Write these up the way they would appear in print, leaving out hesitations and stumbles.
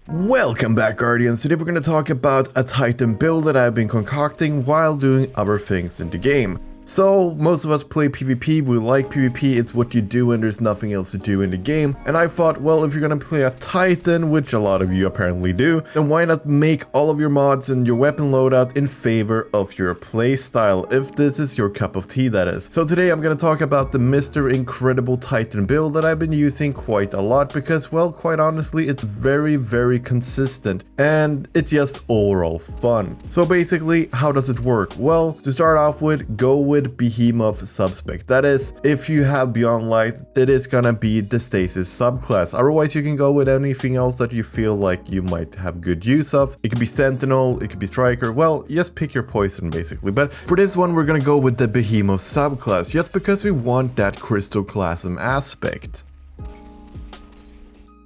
Welcome back, Guardians. Today we're going to talk about a Titan build that I've been concocting while doing other things in the game. So, most of us play PvP, we like PvP, it's what you do when there's nothing else to do in the game. And I thought, well, if you're gonna play a Titan, which a lot of you apparently do, then why not make all of your mods and your weapon loadout in favor of your playstyle, if this is your cup of tea, that is. So today I'm gonna talk about the Mr. Incredible Titan build that I've been using quite a lot because, well, quite honestly, it's very consistent and it's just overall fun. So basically, how does it work? Well, to start off with, go with Behemoth subspec. That is, if you have Beyond Light, it is gonna be the Stasis subclass. Otherwise, you can go with anything else that you feel like you might have good use of. It could be Sentinel, it could be Striker. Well, just pick your poison basically. But for this one, we're gonna go with the Behemoth subclass just because we want that Crystoclasm aspect.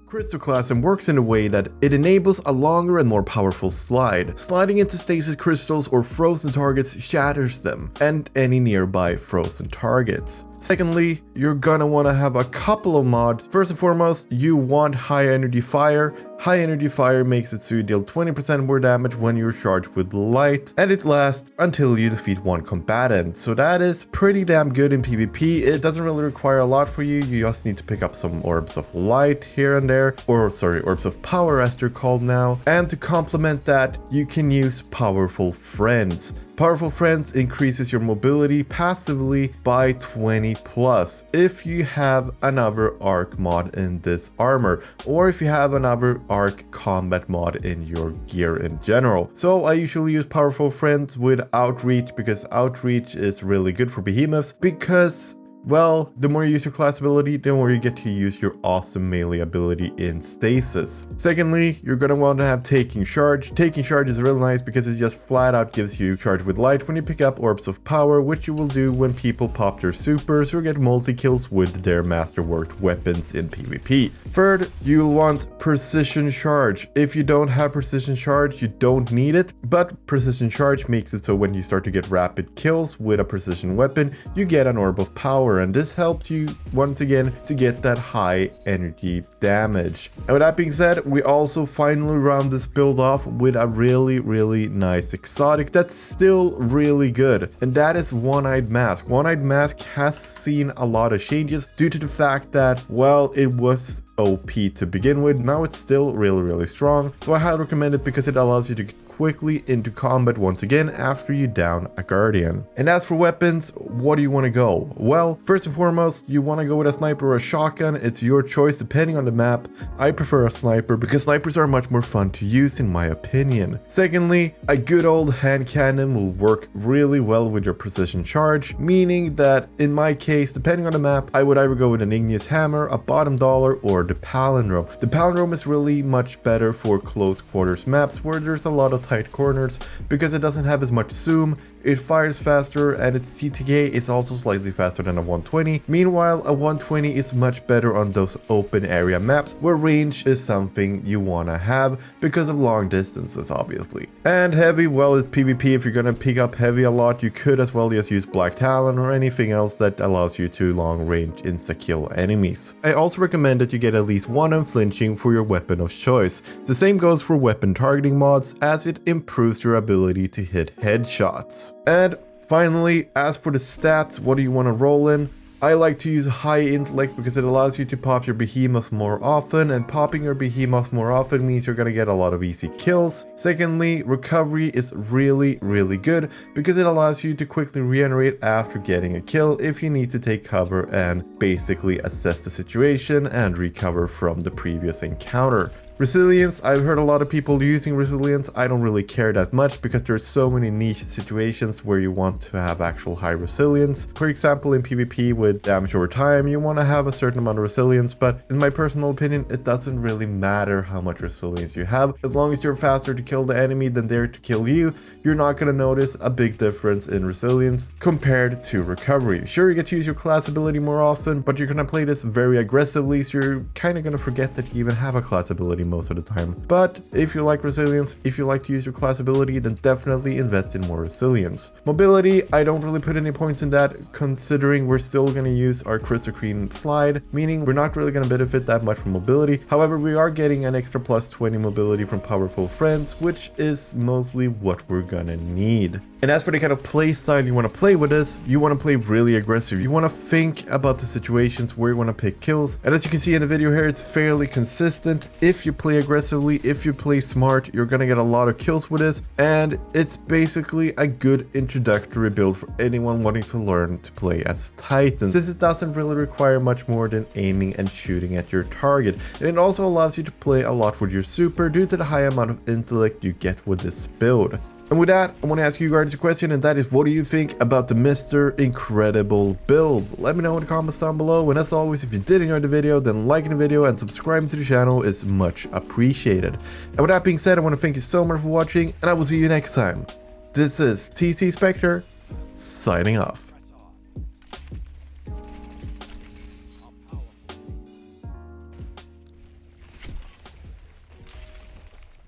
Crystoclasm works in a way that it enables a longer and more powerful slide. Sliding into stasis crystals or frozen targets shatters them, and any nearby frozen targets. Secondly, you're gonna want to have a couple of mods. First and foremost, you want High Energy Fire. High Energy Fire makes it so you deal 20% more damage when you're charged with light, and it lasts until you defeat one combatant. So that is pretty damn good in PvP. It doesn't really require a lot for you. You just need to pick up some Orbs of Light here and there, or sorry, Orbs of Power as they're called now. And to complement that, you can use Powerful Friends. Powerful Friends increases your mobility passively by 20 plus if you have another arc mod in this armor, or if you have another arc combat mod in your gear in general. So I usually use Powerful Friends with Outreach because Outreach is really good for behemoths because, well, the more you use your class ability, the more you get to use your awesome melee ability in stasis. Secondly, you're gonna want to have Taking Charge. Taking Charge is really nice because it just flat out gives you charge with light when you pick up Orbs of Power, which you will do when people pop their supers or get multi-kills with their masterworked weapons in PvP. Third, you'll want Precision Charge. If you don't have Precision Charge, you don't need it, but Precision Charge makes it so when you start to get rapid kills with a precision weapon, you get an Orb of Power. And this helps you once again to get that high energy damage. And with that being said, we also finally round this build off with a really nice exotic that's still really good, and that is One-Eyed Mask. One-Eyed Mask has seen a lot of changes due to the fact that, well, it was OP to begin with. Now it's still really strong, so I highly recommend it because it allows you to quickly into combat once again after you down a guardian. And as for weapons, what do you want to go? Well, first and foremost, you want to go with a sniper or a shotgun. It's your choice depending on the map. I prefer a sniper because snipers are much more fun to use in my opinion. Secondly, a good old hand cannon will work really well with your precision charge, meaning that in my case, depending on the map, I would either go with an igneous hammer, a bottom dollar, or the palindrome. The palindrome is really much better for close quarters maps where there's a lot of tight corners because it doesn't have as much zoom, it fires faster, and its CTK is also slightly faster than a 120. Meanwhile, a 120 is much better on those open area maps where range is something you wanna have because of long distances, obviously. And heavy, well, it's PvP. If you're gonna pick up heavy a lot, you could as well just use Black Talon or anything else that allows you to long range insta-kill enemies. I also recommend that you get at least one unflinching for your weapon of choice. The same goes for weapon targeting mods, as it improves your ability to hit headshots. And finally, as for the stats, what do you want to roll in? I like to use high intellect because it allows you to pop your behemoth more often, and popping your behemoth more often means you're gonna get a lot of easy kills. Secondly, recovery is really good because it allows you to quickly regenerate after getting a kill if you need to take cover and basically assess the situation and recover from the previous encounter. Resilience, I've heard a lot of people using resilience. I don't really care that much because there's so many niche situations where you want to have actual high resilience. For example, in PvP with damage over time, you want to have a certain amount of resilience, but in my personal opinion, it doesn't really matter how much resilience you have. As long as you're faster to kill the enemy than they're to kill you, you're not going to notice a big difference in resilience compared to recovery. Sure, you get to use your class ability more often, but you're going to play this very aggressively, so you're kind of going to forget that you even have a class ability most of the time. But if you like resilience, if you like to use your class ability, then definitely invest in more resilience. Mobility, I don't really put any points in that, considering we're still going to use our crystal green slide, meaning we're not really going to benefit that much from mobility. However, we are getting an extra plus 20 mobility from powerful friends, which is mostly what we're gonna need. And as for the kind of play style you want to play with this, you want to play really aggressive. You want to think about the situations where you want to pick kills. And as you can see in the video here, it's fairly consistent. If you play aggressively, if you play smart, you're going to get a lot of kills with this. And it's basically a good introductory build for anyone wanting to learn to play as Titan, since it doesn't really require much more than aiming and shooting at your target. And it also allows you to play a lot with your super due to the high amount of intellect you get with this build. And with that, I want to ask you guys a question, and that is, what do you think about the Mr. Incredible build? Let me know in the comments down below, and as always, if you did enjoy the video, then liking the video and subscribing to the channel is much appreciated. And with that being said, I want to thank you so much for watching, and I will see you next time. This is TCSpectre, signing off.